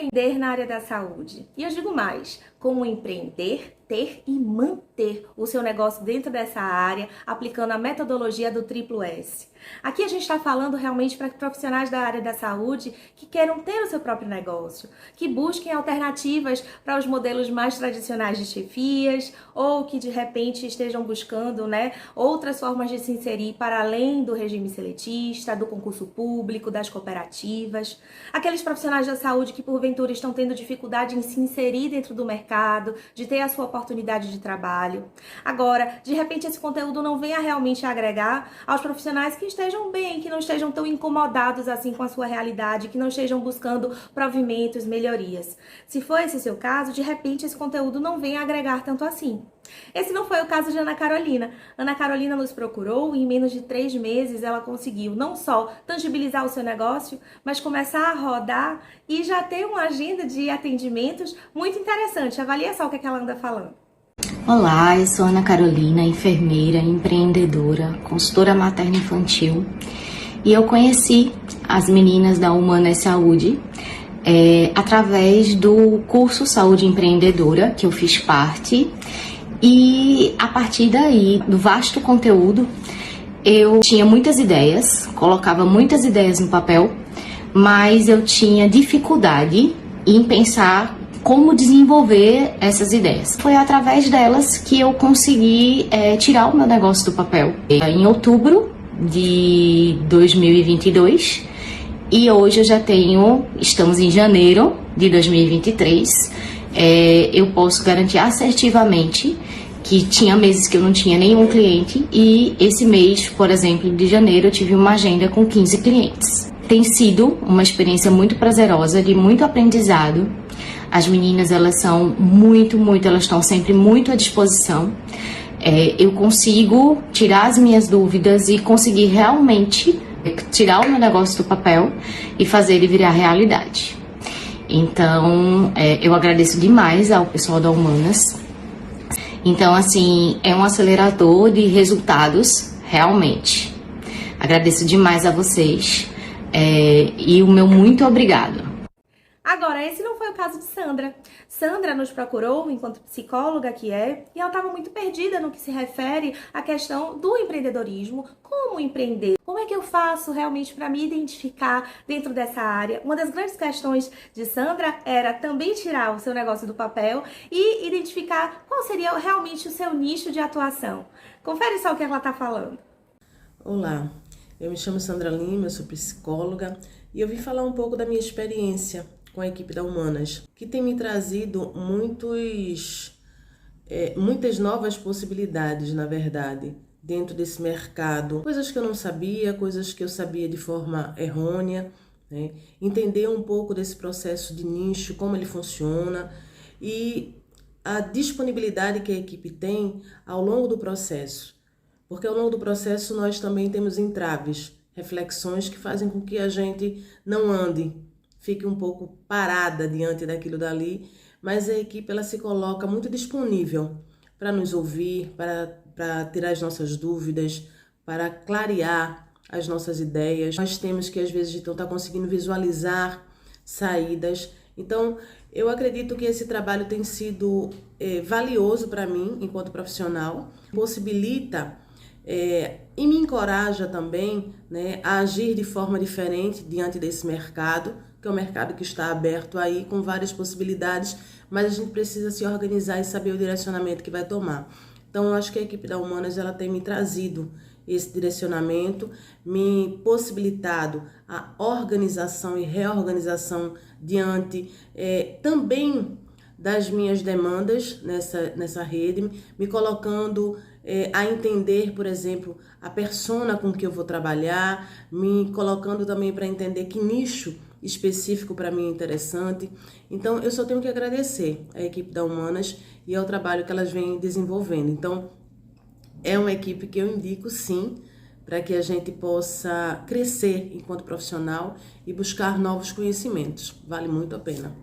empreender na área da saúde? E eu digo mais, como empreender, ter e manter o seu negócio dentro dessa área, aplicando a metodologia do Triplo S. Aqui a gente está falando realmente para profissionais da área da saúde que queiram ter o seu próprio negócio, que busquem alternativas para os modelos mais tradicionais de chefias ou que de repente estejam buscando, outras formas de se inserir para além do regime seletista, do concurso público, das cooperativas. Aqueles profissionais da saúde que porventura estão tendo dificuldade em se inserir dentro do mercado, de ter a sua oportunidade de trabalho. Agora, de repente esse conteúdo não venha realmente agregar aos profissionais que estejam bem, que não estejam tão incomodados assim com a sua realidade, que não estejam buscando provimentos, melhorias. Se for esse o seu caso, de repente esse conteúdo não venha agregar tanto assim. Esse não foi o caso de Ana Carolina. Ana Carolina nos procurou e em menos de 3 meses ela conseguiu não só tangibilizar o seu negócio, mas começar a rodar e já ter uma agenda de atendimentos muito interessante. Avalia só o que ela anda falando. Olá, eu sou Ana Carolina, enfermeira, empreendedora, consultora materno-infantil e eu conheci as meninas da Humanas Saúde através do curso Saúde Empreendedora, que eu fiz parte, e a partir daí, do vasto conteúdo, eu tinha muitas ideias, colocava muitas ideias no papel, mas eu tinha dificuldade em pensar como desenvolver essas ideias. Foi através delas que eu consegui tirar o meu negócio do papel. Em outubro de 2022 e hoje eu já estamos em janeiro de 2023, eu posso garantir assertivamente que tinha meses que eu não tinha nenhum cliente e esse mês, por exemplo, de janeiro, eu tive uma agenda com 15 clientes. Tem sido uma experiência muito prazerosa, de muito aprendizado. As meninas, elas são elas estão sempre muito à disposição. Eu consigo tirar as minhas dúvidas e conseguir realmente tirar o meu negócio do papel e fazer ele virar realidade. Então, eu agradeço demais ao pessoal da Humanas. Então, assim, é um acelerador de resultados, realmente. Agradeço demais a vocês e o meu muito obrigado. Agora, esse não foi o caso de Sandra. Sandra nos procurou enquanto psicóloga que é, e ela estava muito perdida no que se refere à questão do empreendedorismo, como empreender, como é que eu faço realmente para me identificar dentro dessa área. Uma das grandes questões de Sandra era também tirar o seu negócio do papel e identificar qual seria realmente o seu nicho de atuação. Confere só o que ela está falando. Olá, eu me chamo Sandra Lima, eu sou psicóloga e eu vim falar um pouco da minha experiência com a equipe da Humanas, que tem me trazido muitas novas possibilidades, na verdade, dentro desse mercado. Coisas que eu não sabia, coisas que eu sabia de forma errônea, entender um pouco desse processo de nicho, como ele funciona e a disponibilidade que a equipe tem ao longo do processo. Porque ao longo do processo nós também temos entraves, reflexões que fazem com que a gente não ande, fique um pouco parada diante daquilo dali, mas a equipe ela se coloca muito disponível para nos ouvir, para tirar as nossas dúvidas, para clarear as nossas ideias. Nós temos que às vezes então estar conseguindo visualizar saídas. Então, eu acredito que esse trabalho tem sido valioso para mim enquanto profissional, possibilita e me encoraja também a agir de forma diferente diante desse mercado, que é um mercado que está aberto aí com várias possibilidades, mas a gente precisa se organizar e saber o direcionamento que vai tomar. Então, eu acho que a equipe da Humanas ela tem me trazido esse direcionamento, me possibilitado a organização e reorganização diante também das minhas demandas nessa rede, me colocando a entender, por exemplo, a persona com que eu vou trabalhar, me colocando também para entender que nicho específico para mim é interessante. Então, eu só tenho que agradecer à equipe da Humanas e ao trabalho que elas vêm desenvolvendo. Então, é uma equipe que eu indico sim, para que a gente possa crescer enquanto profissional e buscar novos conhecimentos. Vale muito a pena.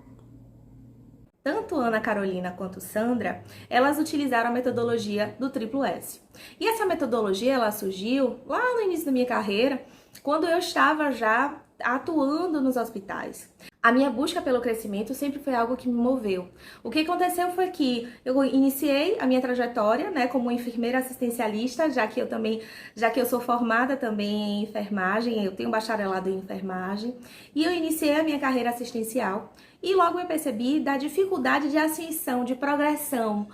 Tanto Ana Carolina quanto Sandra, elas utilizaram a metodologia do Triplo S. E essa metodologia, ela surgiu lá no início da minha carreira, quando eu estava já atuando nos hospitais. A minha busca pelo crescimento sempre foi algo que me moveu. O que aconteceu foi que eu iniciei a minha trajetória, né, como enfermeira assistencialista, já que eu sou formada também em enfermagem, eu tenho bacharelado em enfermagem, e eu iniciei a minha carreira assistencial. E logo eu percebi da dificuldade de ascensão, de progressão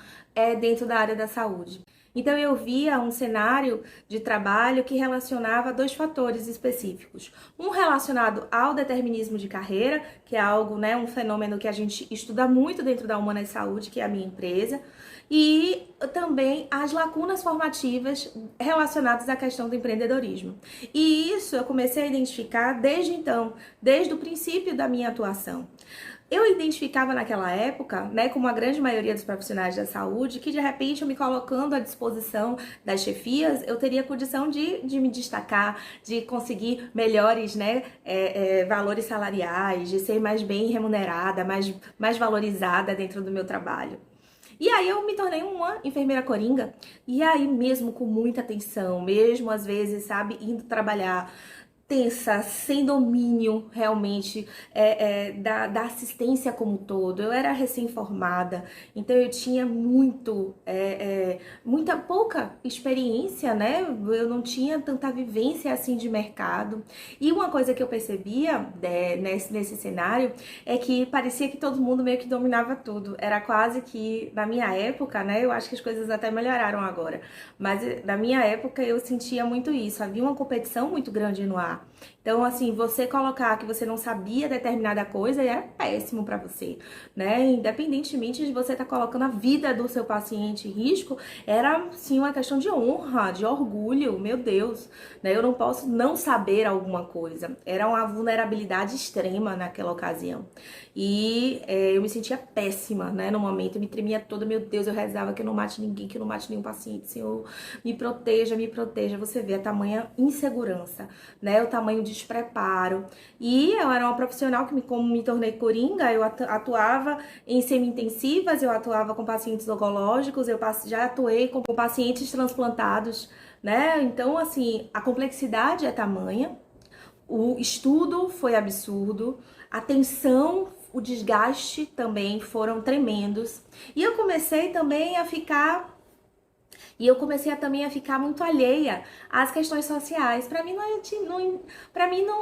dentro da área da saúde. Então eu via um cenário de trabalho que relacionava dois fatores específicos. Um relacionado ao determinismo de carreira, que é algo, né, um fenômeno que a gente estuda muito dentro da Humanas Saúde, que é a minha empresa, e também as lacunas formativas relacionadas à questão do empreendedorismo. E isso eu comecei a identificar desde então, desde o princípio da minha atuação. Eu identificava naquela época, né, como a grande maioria dos profissionais da saúde, que de repente eu me colocando à disposição das chefias, eu teria condição de me destacar, de conseguir melhores, né, valores salariais, de ser mais bem remunerada, mais valorizada dentro do meu trabalho. E aí eu me tornei uma enfermeira coringa, e aí mesmo com muita atenção, mesmo às vezes, sabe, indo trabalhar tensa, sem domínio realmente da assistência como um todo. Eu era recém-formada, então eu tinha muita pouca experiência, né? Eu não tinha tanta vivência assim de mercado. E uma coisa que eu percebia nesse cenário é que parecia que todo mundo meio que dominava tudo. Era quase que, na minha época, né? Eu acho que as coisas até melhoraram agora, mas na minha época eu sentia muito isso. Havia uma competição muito grande no ar. Então, assim, você colocar que você não sabia determinada coisa é péssimo pra você, né? Independentemente de você estar colocando a vida do seu paciente em risco, era, sim, uma questão de honra, de orgulho, meu Deus, né? Eu não posso não saber alguma coisa. Era uma vulnerabilidade extrema naquela ocasião. E eu me sentia péssima, né? No momento, eu me tremia toda, meu Deus, eu rezava que eu não mate ninguém, que eu não mate nenhum paciente. Senhor, me proteja, me proteja. Você vê a tamanha insegurança, né? O tamanho despreparo. E eu era uma profissional que, como me tornei coringa, eu atuava em semi-intensivas, eu atuava com pacientes oncológicos, eu já atuei com pacientes transplantados, né? Então, assim, a complexidade é tamanha, o estudo foi absurdo, a tensão, o desgaste também foram tremendos. E eu comecei também a ficar muito alheia às questões sociais. Para mim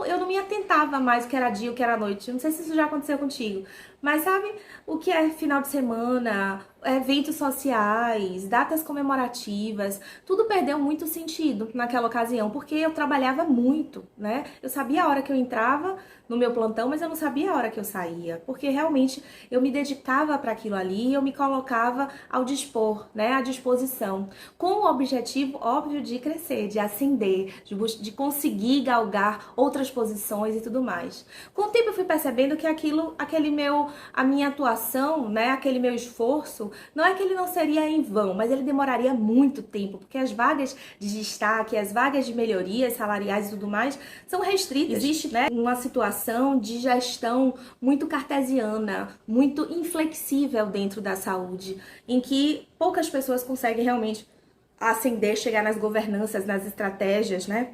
eu não me atentava mais o que era dia, o que era noite. Não sei se isso já aconteceu contigo, mas sabe o que é final de semana, eventos sociais, datas comemorativas, tudo perdeu muito sentido naquela ocasião, porque eu trabalhava muito, né? Eu sabia a hora que eu entrava no meu plantão, mas eu não sabia a hora que eu saía, porque realmente eu me dedicava para aquilo ali e eu me colocava ao dispor, né, à disposição, com o objetivo, óbvio, de crescer, de ascender, de conseguir galgar outras posições e tudo mais. Com o tempo eu fui percebendo que a minha atuação, né, aquele meu esforço, não é que ele não seria em vão, mas ele demoraria muito tempo, porque as vagas de destaque, as vagas de melhorias salariais e tudo mais são restritas. Existe, né, uma situação de gestão muito cartesiana, muito inflexível dentro da saúde, em que poucas pessoas conseguem realmente ascender, chegar nas governanças, nas estratégias, né,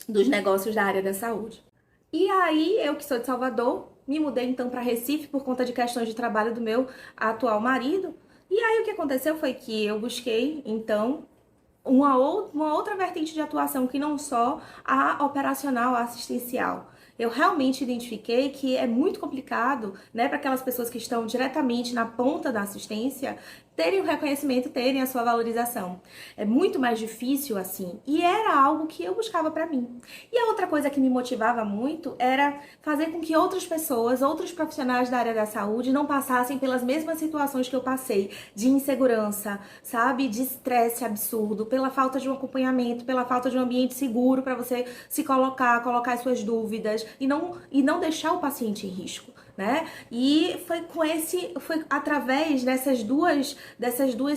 dos negócios da área da saúde. E aí, eu que sou de Salvador, me mudei então para Recife por conta de questões de trabalho do meu atual marido. E aí o que aconteceu foi que eu busquei então uma outra vertente de atuação que não só a operacional, a assistencial. Eu realmente identifiquei que é muito complicado, né, para aquelas pessoas que estão diretamente na ponta da assistência terem o reconhecimento, terem a sua valorização. É muito mais difícil assim. E era algo que eu buscava para mim. E a outra coisa que me motivava muito era fazer com que outras pessoas, outros profissionais da área da saúde não passassem pelas mesmas situações que eu passei, de insegurança, sabe, de estresse absurdo, pela falta de um acompanhamento, pela falta de um ambiente seguro para você se colocar as suas dúvidas e não deixar o paciente em risco. né? E foi através dessas duas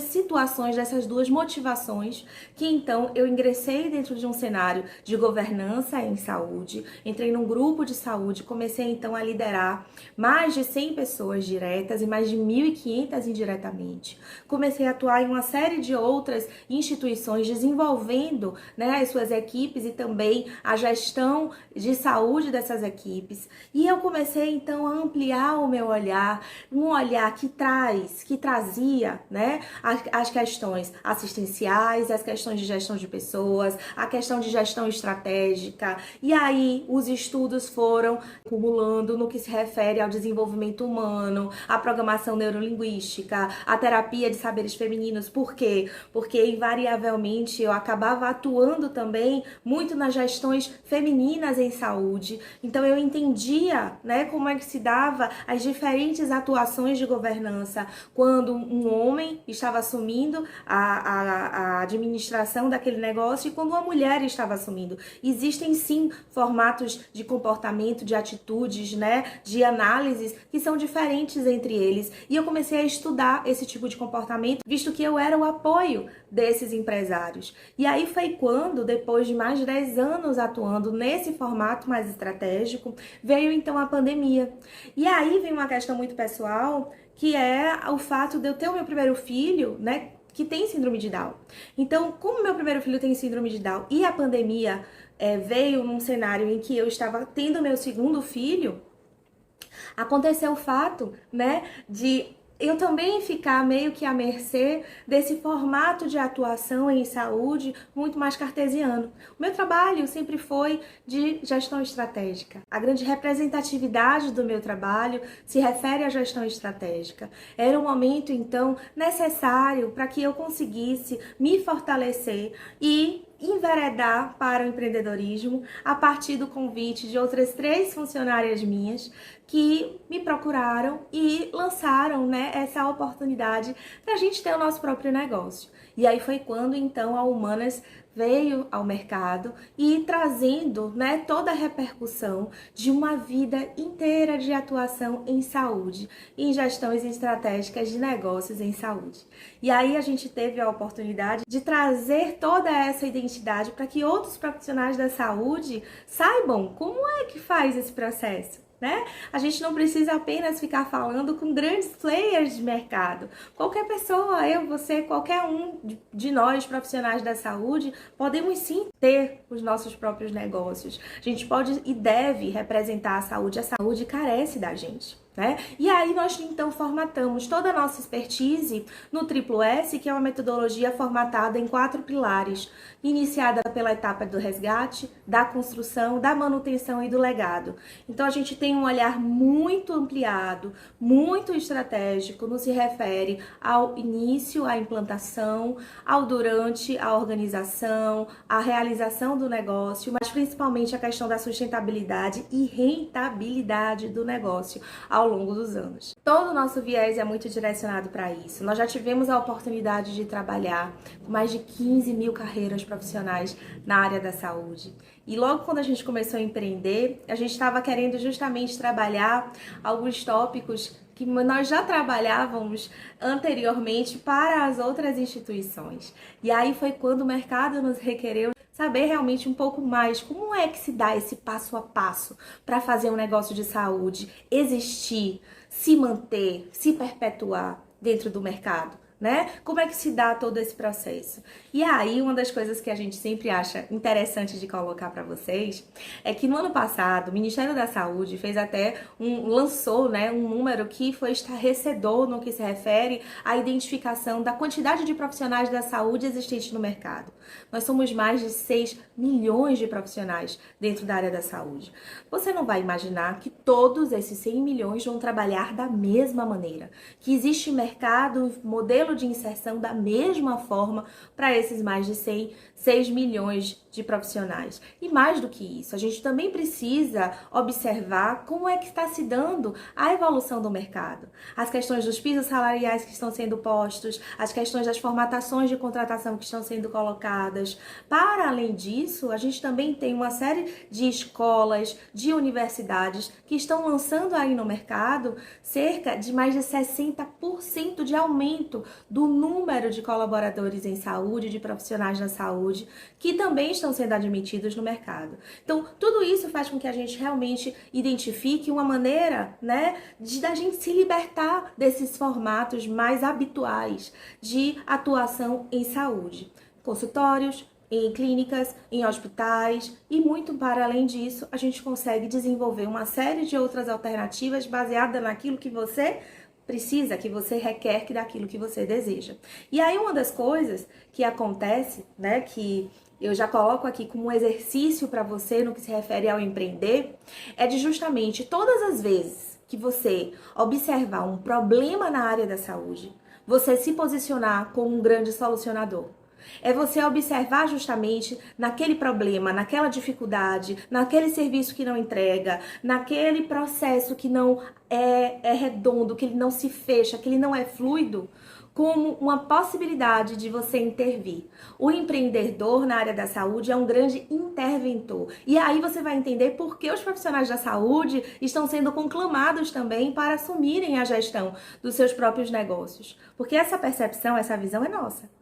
situações, dessas duas motivações, que então eu ingressei dentro de um cenário de governança em saúde, entrei num grupo de saúde, comecei então a liderar mais de 100 pessoas diretas e mais de 1.500 indiretamente. Comecei a atuar em uma série de outras instituições, desenvolvendo, né, as suas equipes e também a gestão de saúde dessas equipes. E eu comecei então a ampliar o meu olhar, um olhar que trazia, né, as questões assistenciais, as questões de gestão de pessoas, a questão de gestão estratégica. E aí os estudos foram acumulando no que se refere ao desenvolvimento humano, à programação neurolinguística, à terapia de saberes femininos. Por quê? Porque invariavelmente eu acabava atuando também muito nas gestões femininas em saúde. Então eu entendia, né, como é que se dava as diferentes atuações de governança quando um homem estava assumindo a administração daquele negócio e quando uma mulher estava assumindo. Existem sim formatos de comportamento, de atitudes, né, de análises que são diferentes entre eles. E eu comecei a estudar esse tipo de comportamento, visto que eu era o apoio desses empresários. E aí foi quando, depois de mais de 10 anos atuando nesse formato mais estratégico, veio então a pandemia. E aí vem uma questão muito pessoal, que é o fato de eu ter o meu primeiro filho, né, que tem síndrome de Down. Então, como meu primeiro filho tem síndrome de Down e a pandemia veio num cenário em que eu estava tendo meu segundo filho, aconteceu o fato, né, de eu também ficar meio que à mercê desse formato de atuação em saúde muito mais cartesiano. O meu trabalho sempre foi de gestão estratégica. A grande representatividade do meu trabalho se refere à gestão estratégica. Era um momento, então, necessário para que eu conseguisse me fortalecer e enveredar para o empreendedorismo a partir do convite de outras 3 funcionárias minhas que me procuraram e lançaram, né, essa oportunidade para a gente ter o nosso próprio negócio. E aí foi quando então a Humanas veio ao mercado e trazendo, né, toda a repercussão de uma vida inteira de atuação em saúde, em gestões estratégicas de negócios em saúde. E aí a gente teve a oportunidade de trazer toda essa identidade para que outros profissionais da saúde saibam como é que faz esse processo. Né? A gente não precisa apenas ficar falando com grandes players de mercado. Qualquer pessoa, eu, você, qualquer um de nós, profissionais da saúde, podemos sim ter os nossos próprios negócios. A gente pode e deve representar a saúde carece da gente. Né? E aí nós então formatamos toda a nossa expertise no Triplo S, que é uma metodologia formatada em 4 pilares, iniciada pela etapa do resgate, da construção, da manutenção e do legado. Então a gente tem um olhar muito ampliado, muito estratégico, no se refere ao início, à implantação, ao durante, à organização, à realização do negócio, mas principalmente a questão da sustentabilidade e rentabilidade do negócio ao longo dos anos. Todo o nosso viés é muito direcionado para isso. Nós já tivemos a oportunidade de trabalhar com mais de 15 mil carreiras profissionais na área da saúde. E logo quando a gente começou a empreender, a gente estava querendo justamente trabalhar alguns tópicos que nós já trabalhávamos anteriormente para as outras instituições. E aí foi quando o mercado nos requereu saber realmente um pouco mais como é que se dá esse passo a passo para fazer um negócio de saúde existir, se manter, se perpetuar dentro do mercado, né? Como é que se dá todo esse processo? E aí, uma das coisas que a gente sempre acha interessante de colocar para vocês é que no ano passado, o Ministério da Saúde fez até lançou, né, um número que foi estarrecedor no que se refere à identificação da quantidade de profissionais da saúde existentes no mercado. Nós somos mais de 6 milhões de profissionais dentro da área da saúde. Você não vai imaginar que todos esses 100 milhões vão trabalhar da mesma maneira, que existe mercado, modelos modelo de inserção da mesma forma para esses mais de 6 milhões de profissionais. E mais do que isso, a gente também precisa observar como é que está se dando a evolução do mercado. As questões dos pisos salariais que estão sendo postos, as questões das formatações de contratação que estão sendo colocadas. Para além disso, a gente também tem uma série de escolas, de universidades que estão lançando aí no mercado cerca de mais de 60% de aumento do número de colaboradores em saúde, de profissionais na saúde, que também estão sendo admitidos no mercado. Então, tudo isso faz com que a gente realmente identifique uma maneira, né, da gente se libertar desses formatos mais habituais de atuação em saúde. Consultórios, em clínicas, em hospitais e muito para além disso, a gente consegue desenvolver uma série de outras alternativas baseadas naquilo que você precisa, que você requer, que daquilo que você deseja. E aí uma das coisas que acontece, né, que eu já coloco aqui como um exercício para você no que se refere ao empreender, é de justamente todas as vezes que você observar um problema na área da saúde, você se posicionar como um grande solucionador. É você observar justamente naquele problema, naquela dificuldade, naquele serviço que não entrega, naquele processo que não é redondo, que ele não se fecha, que ele não é fluido, como uma possibilidade de você intervir. O empreendedor na área da saúde é um grande interventor. E aí você vai entender por que os profissionais da saúde estão sendo conclamados também para assumirem a gestão dos seus próprios negócios. Porque essa percepção, essa visão é nossa.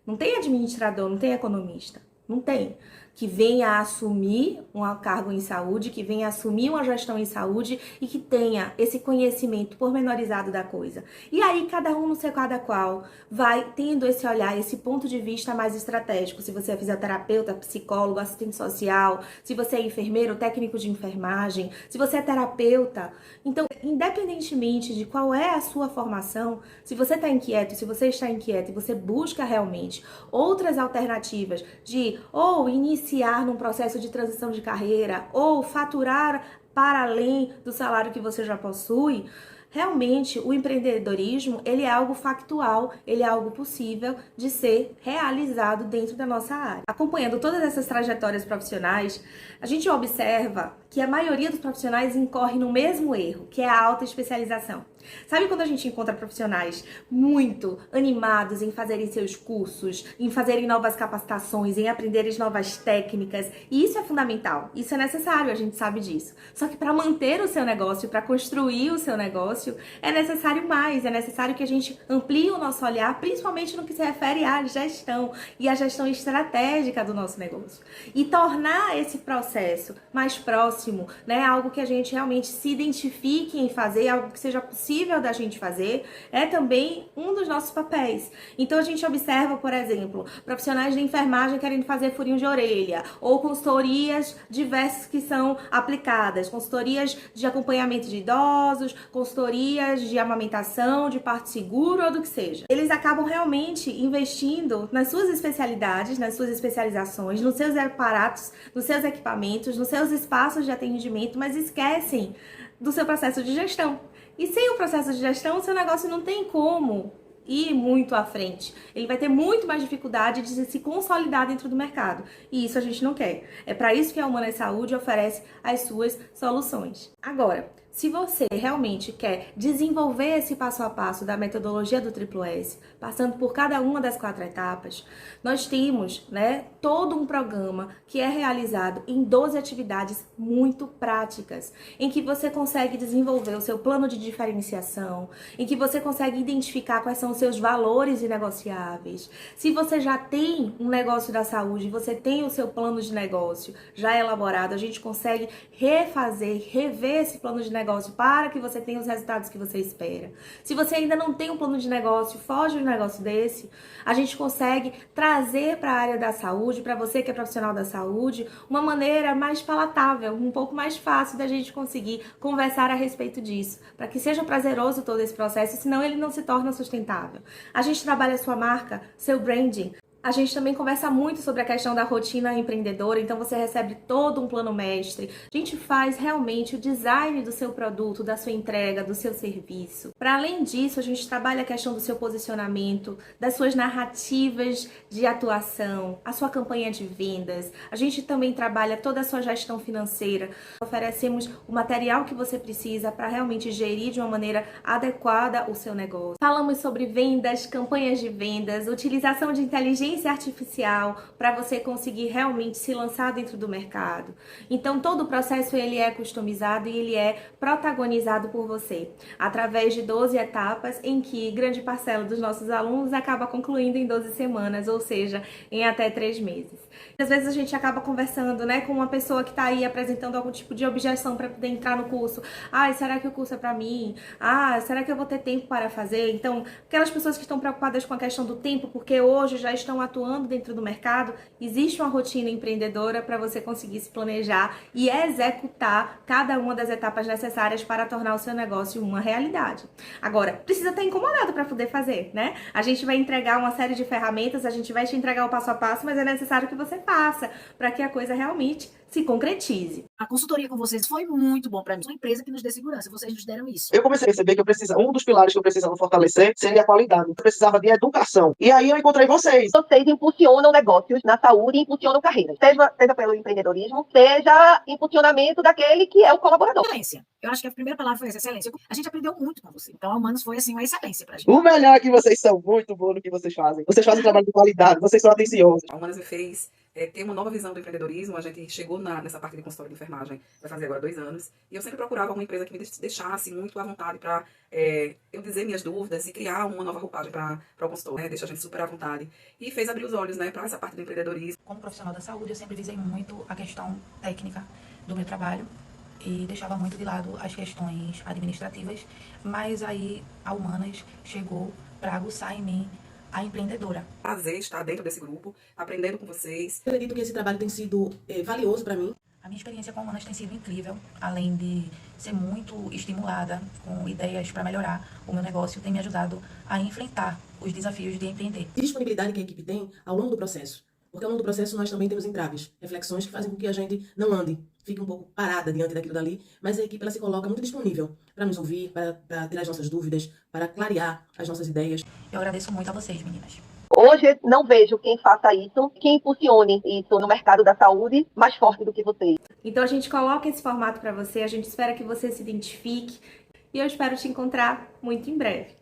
Não tem administrador, não tem economista, não tem. Que venha assumir um cargo em saúde, que venha assumir uma gestão em saúde e que tenha esse conhecimento pormenorizado da coisa. E aí, cada um no seu cada qual vai tendo esse olhar, esse ponto de vista mais estratégico. Se você é fisioterapeuta, psicólogo, assistente social, se você é enfermeiro, técnico de enfermagem, se você é terapeuta. Então, independentemente de qual é a sua formação, se você está inquieto, se você está inquieto e você busca realmente outras alternativas de ou iniciar num processo de transição de carreira ou faturar para além do salário que você já possui, realmente o empreendedorismo, ele é algo factual, ele é algo possível de ser realizado dentro da nossa área. Acompanhando todas essas trajetórias profissionais, a gente observa que a maioria dos profissionais incorre no mesmo erro, que é a alta especialização. Sabe quando a gente encontra profissionais muito animados em fazerem seus cursos, em fazerem novas capacitações, em aprenderem novas técnicas? E isso é fundamental, isso é necessário, a gente sabe disso. Só que para manter o seu negócio, para construir o seu negócio, é necessário mais, é necessário que a gente amplie o nosso olhar, principalmente no que se refere à gestão e à gestão estratégica do nosso negócio. E tornar esse processo mais próximo, né, algo que a gente realmente se identifique em fazer, algo que seja possível da gente fazer, é também um dos nossos papéis. Então a gente observa, por exemplo, profissionais de enfermagem querendo fazer furinho de orelha, ou consultorias diversas que são aplicadas, consultorias de acompanhamento de idosos, consultorias de amamentação, de parto seguro ou do que seja. Eles acabam realmente investindo nas suas especialidades, nas suas especializações, nos seus aparatos, nos seus equipamentos, nos seus espaços de atendimento, mas esquecem do seu processo de gestão. E sem o processo de gestão, o seu negócio não tem como ir muito à frente. Ele vai ter muito mais dificuldade de se consolidar dentro do mercado. E isso a gente não quer. É para isso que a Humana Saúde oferece as suas soluções. Agora, se você realmente quer desenvolver esse passo a passo da metodologia do Triplo S, passando por cada uma das 4 etapas, nós temos, né, todo um programa que é realizado em 12 atividades muito práticas, em que você consegue desenvolver o seu plano de diferenciação, em que você consegue identificar quais são os seus valores inegociáveis. Se você já tem um negócio da saúde, você tem o seu plano de negócio já elaborado, a gente consegue refazer, rever esse plano de negócio para que você tenha os resultados que você espera. Se você ainda não tem um plano de negócio, foge de um negócio desse, a gente consegue trazer para a área da saúde, para você que é profissional da saúde, uma maneira mais palatável, um pouco mais fácil da gente conseguir conversar a respeito disso, para que seja prazeroso todo esse processo, senão ele não se torna sustentável. A gente trabalha a sua marca, seu branding, A gente também conversa muito sobre a questão da rotina empreendedora, então você recebe todo um plano mestre. A gente faz realmente o design do seu produto, da sua entrega, do seu serviço. Para além disso, a gente trabalha a questão do seu posicionamento, das suas narrativas de atuação, a sua campanha de vendas. A gente também trabalha toda a sua gestão financeira. Oferecemos o material que você precisa para realmente gerir de uma maneira adequada o seu negócio. Falamos sobre vendas, campanhas de vendas, utilização de inteligência artificial para você conseguir realmente se lançar dentro do mercado. Então todo o processo ele é customizado e ele é protagonizado por você, através de 12 etapas em que grande parcela dos nossos alunos acaba concluindo em 12 semanas, ou seja, em até 3 meses. Às vezes a gente acaba conversando, né, com uma pessoa que está aí apresentando algum tipo de objeção para poder entrar no curso. Será que o curso é para mim? Será que eu vou ter tempo para fazer? Então, aquelas pessoas que estão preocupadas com a questão do tempo, porque hoje já estão atuando dentro do mercado, existe uma rotina empreendedora para você conseguir se planejar e executar cada uma das etapas necessárias para tornar o seu negócio uma realidade. Agora, precisa estar incomodado para poder fazer, né? A gente vai entregar uma série de ferramentas, a gente vai te entregar o passo a passo, mas é necessário que você faça para que a coisa realmente se concretize. A consultoria com vocês foi muito bom para mim. Uma empresa que nos dê segurança, vocês nos deram isso. Eu comecei a perceber que um dos pilares que eu precisava fortalecer seria a qualidade. Eu precisava de educação. E aí eu encontrei vocês. Vocês impulsionam negócios na saúde e impulsionam carreiras. Seja pelo empreendedorismo, seja impulsionamento daquele que é o colaborador. Excelência. Eu acho que a primeira palavra foi essa, excelência. A gente aprendeu muito com você. Então, a Humanos foi, assim, uma excelência pra gente. O melhor é que vocês são muito bons no que vocês fazem. Vocês fazem trabalho de qualidade, vocês são atenciosos. A Humanas me fez ter uma nova visão do empreendedorismo. A gente chegou nessa parte de consultório de enfermagem, vai fazer agora 2 anos, e eu sempre procurava uma empresa que me deixasse muito à vontade para eu dizer minhas dúvidas e criar uma nova roupagem para o consultório, deixa a gente super à vontade. E fez abrir os olhos, né, para essa parte do empreendedorismo. Como profissional da saúde, eu sempre visei muito a questão técnica do meu trabalho e deixava muito de lado as questões administrativas, mas aí a Humanas chegou para aguçar em mim a empreendedora. Prazer estar dentro desse grupo, aprendendo com vocês. Eu acredito que esse trabalho tem sido valioso para mim. A minha experiência com a Humanas tem sido incrível, além de ser muito estimulada com ideias para melhorar o meu negócio, tem me ajudado a enfrentar os desafios de empreender. E disponibilidade que a equipe tem ao longo do processo. Porque ao longo do processo nós também temos entraves, reflexões que fazem com que a gente não ande, fique um pouco parada diante daquilo dali, mas a equipe ela se coloca muito disponível para nos ouvir, para tirar as nossas dúvidas, para clarear as nossas ideias. Eu agradeço muito a vocês, meninas. Hoje não vejo quem faça isso, quem impulsione isso no mercado da saúde mais forte do que vocês. Então a gente coloca esse formato para você, a gente espera que você se identifique e eu espero te encontrar muito em breve.